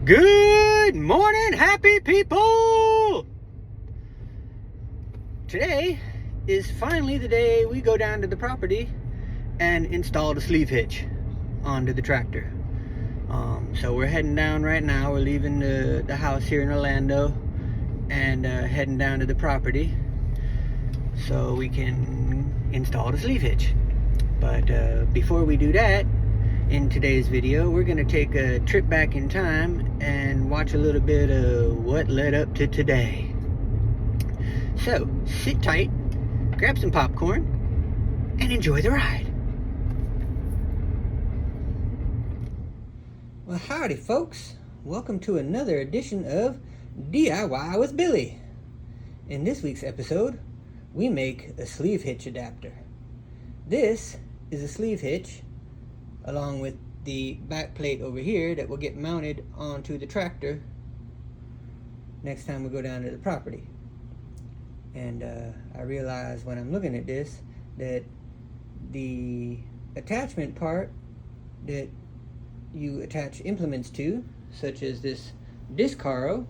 Good morning, happy people! Today is finally the day we go down to the property and install the sleeve hitch onto the tractor. So we're heading down right now. We're leaving the house here in Orlando and heading down to the property so we can install the sleeve hitch. But before we do that, in today's video, we're going to take a trip back in time and watch a little bit of what led up to today. So, sit tight, grab some popcorn, and enjoy the ride. Well, howdy folks. Welcome to another edition of DIY with Billy. In this week's episode, we make a sleeve hitch adapter. This is a sleeve hitch along with the back plate over here that will get mounted onto the tractor next time we go down to the property. And I realize when I'm looking at this that the attachment part that you attach implements to, such as this disc harrow,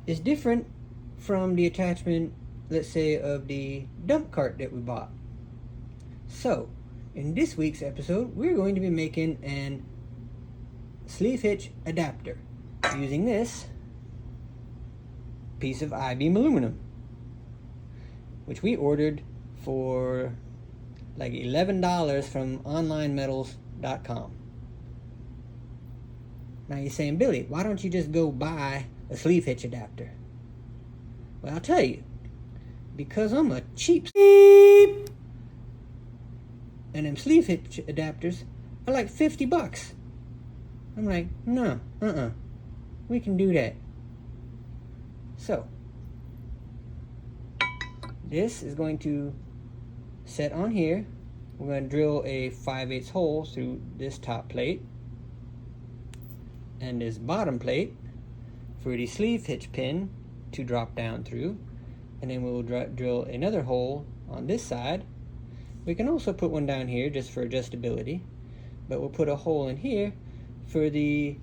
is different from the attachment, let's say, of the dump cart that we bought. So in this week's episode, we're going to be making an sleeve hitch adapter using this piece of I-beam aluminum, which we ordered for like $11 from onlinemetals.com. Now you're saying, Billy, why don't you just go buy a sleeve hitch adapter? Well, I'll tell you, because I'm a cheap. And them sleeve hitch adapters are like $50. I'm like, no, we can do that. So, this is going to set on here. We're going to drill a 5/8 hole through this top plate and this bottom plate for the sleeve hitch pin to drop down through. And then we'll drill another hole on this side. We can also put one down here just for adjustability, but we'll put a hole in here for the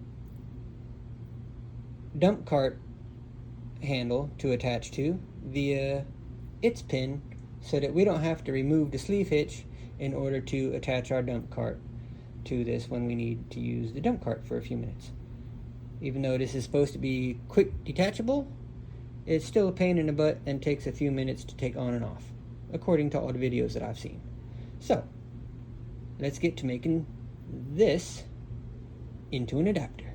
dump cart handle to attach to via its pin, so that we don't have to remove the sleeve hitch in order to attach our dump cart to this when we need to use the dump cart for a few minutes. Even though this is supposed to be quick detachable, it's still a pain in the butt and takes a few minutes to take on and off, according to all the videos that I've seen. So, let's get to making this into an adapter.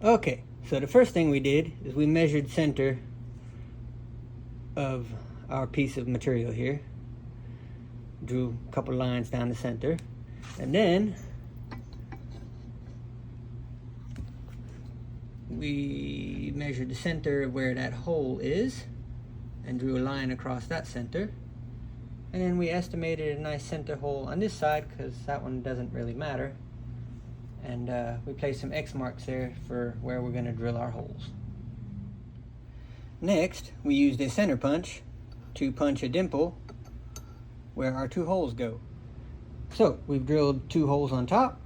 Okay, so the first thing we did is we measured center of our piece of material here. Drew a couple lines down the center. And then we measured the center of where that hole is and drew a line across that center. And then we estimated a nice center hole on this side, because that one doesn't really matter. And we placed some X marks there for where we're going to drill our holes. Next, we used a center punch to punch a dimple where our two holes go. So we've drilled 2 holes on top,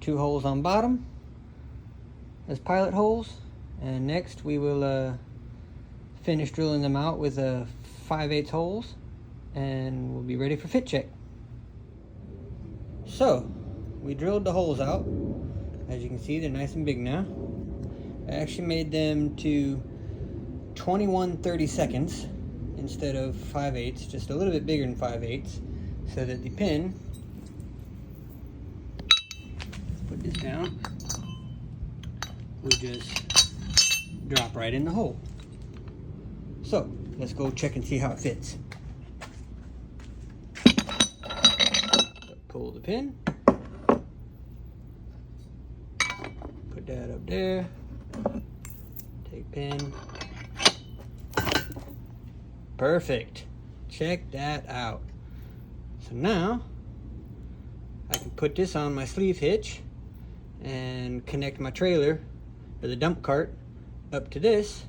2 holes on bottom as pilot holes. And next we will finish drilling them out with 5/8 holes, and we'll be ready for fit check. So, we drilled the holes out. As you can see, they're nice and big now. I actually made them to 21/32 instead of 5/8, just a little bit bigger than 5/8, so that the pin, let's put this down, will just drop right in the hole. So, let's go check and see how it fits. Pull the pin, put that up there, take pin, perfect, check that out. So now I can put this on my sleeve hitch and connect my trailer or the dump cart up to this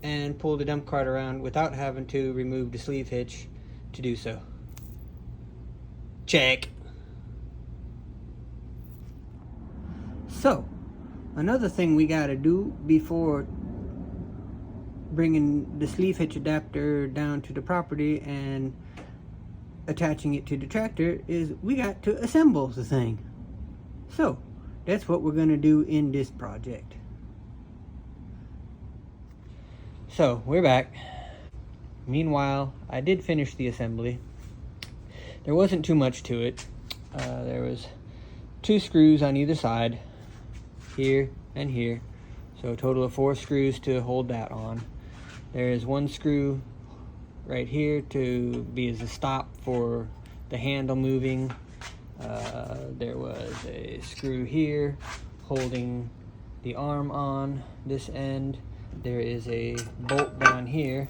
and pull the dump cart around without having to remove the sleeve hitch to do so. Check. So, another thing we gotta do before bringing the sleeve hitch adapter down to the property and attaching it to the tractor is we got to assemble the thing. So, that's what we're gonna do in this project. So, we're back. Meanwhile, I did finish the assembly. There wasn't too much to it. There was 2 screws on either side, here and here. So a total of 4 screws to hold that on. There is 1 screw right here to be as a stop for the handle moving. There was a screw here holding the arm on this end. There is a bolt down here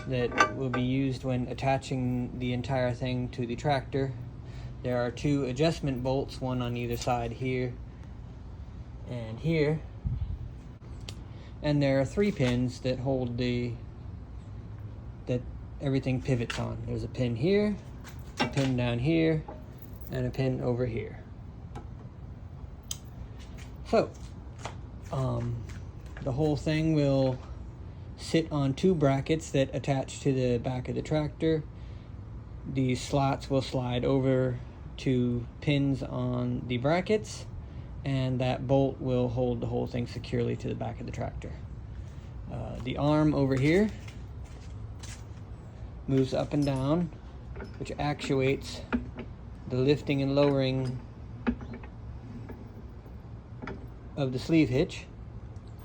that will be used when attaching the entire thing to the tractor. There are 2 adjustment bolts, one on either side here and here. And there are 3 pins that hold that everything pivots on. There's a pin here, a pin down here, and a pin over here. So, the whole thing will sit on 2 brackets that attach to the back of the tractor. These slots will slide over to pins on the brackets, and that bolt will hold the whole thing securely to the back of the tractor. The arm over here moves up and down, which actuates the lifting and lowering of the sleeve hitch.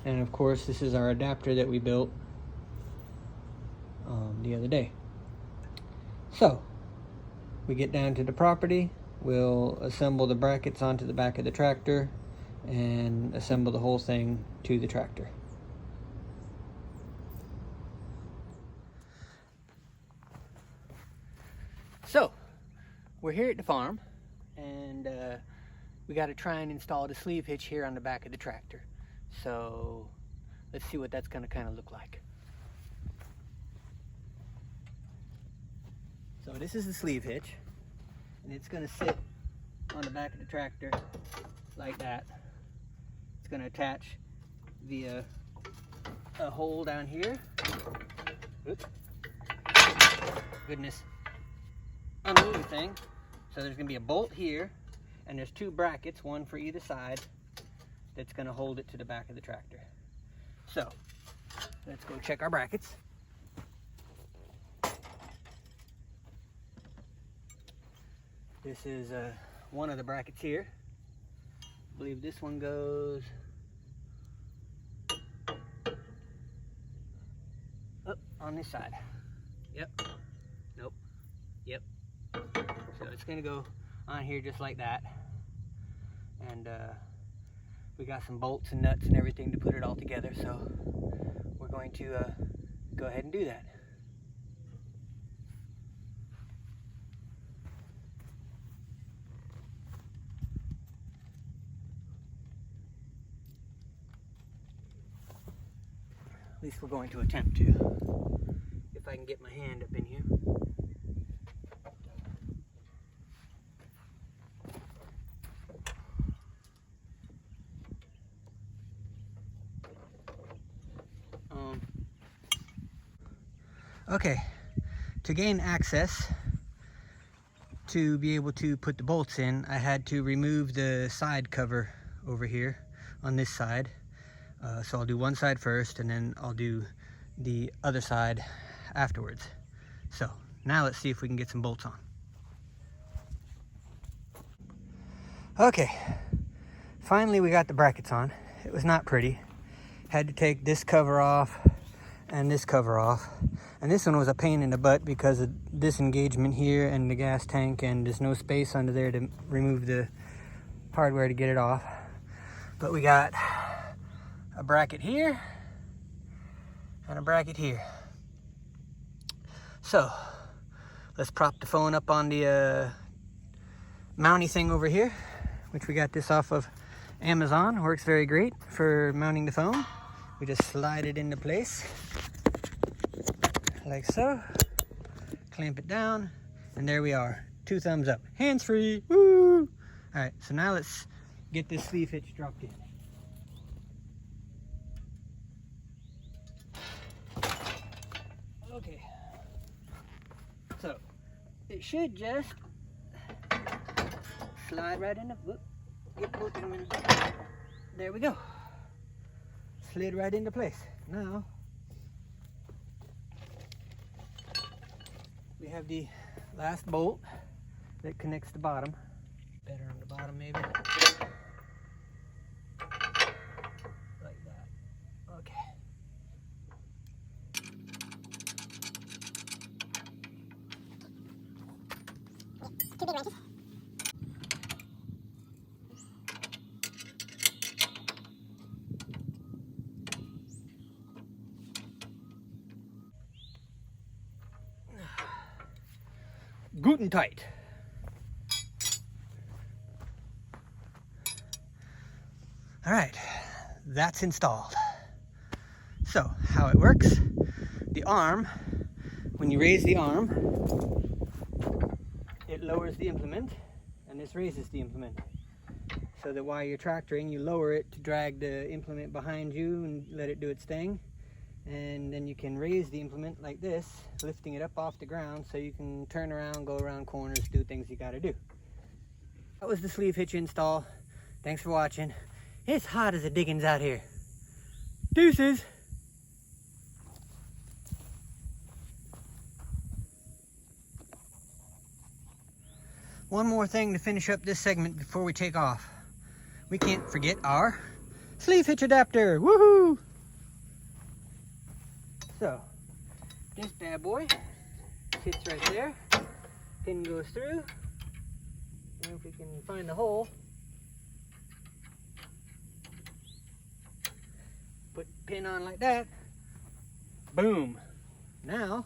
And of course, this is our adapter that we built the other day. So, we get down to the property, we'll assemble the brackets onto the back of the tractor and assemble the whole thing to the tractor. So, we're here at the farm, and we got to try and install the sleeve hitch here on the back of the tractor. So, let's see what that's going to kind of look like. So this is the sleeve hitch, and it's going to sit on the back of the tractor like that. It's going to attach via a hole down here. Oops. Goodness. Unmoving thing. So there's going to be a bolt here, and there's 2 brackets, one for either side, that's going to hold it to the back of the tractor. So let's go check our brackets. This is one of the brackets here. I believe this one goes up on this side. Yep. Nope. Yep. So it's going to go on here just like that. And we got some bolts and nuts and everything to put it all together. So we're going to go ahead and do that. At least we're going to attempt to. If I can get my hand up in here. Okay, to gain access to be able to put the bolts in, I had to remove the side cover over here on this side. So I'll do one side first, and then I'll do the other side afterwards. So now let's see if we can get some bolts on. Okay, finally we got the brackets on. It was not pretty. Had to take this cover off and this cover off. And this one was a pain in the butt because of this engagement here and the gas tank, and there's no space under there to remove the hardware to get it off. But we got a bracket here and a bracket here. So let's prop the phone up on the mounty thing over here, which we got this off of Amazon. Works very great for mounting the phone. We just slide it into place like so, clamp it down, and there we are. 2 thumbs up, hands free, woo! All right, so now let's get this sleeve hitch dropped in. Okay, so it should just slide right into, get both of them in. There we go. Slid right into place. Now we have the last bolt that connects the bottom. Better on the bottom maybe. Like that. Okay. Two big wrenches. Guten tight. All right, that's installed. So how it works, the arm, when you raise the arm, it lowers the implement, and this raises the implement. So that while you're tractoring, you lower it to drag the implement behind you and let it do its thing. And then you can raise the implement like this, lifting it up off the ground so you can turn around, go around corners, do things you gotta do. That was the sleeve hitch install. Thanks for watching. It's hot as the dickens out here. Deuces! One more thing to finish up this segment before we take off. We can't forget our sleeve hitch adapter. Woohoo! So, this bad boy sits right there. Pin goes through. And if we can find the hole, put the pin on like that. Boom. Now,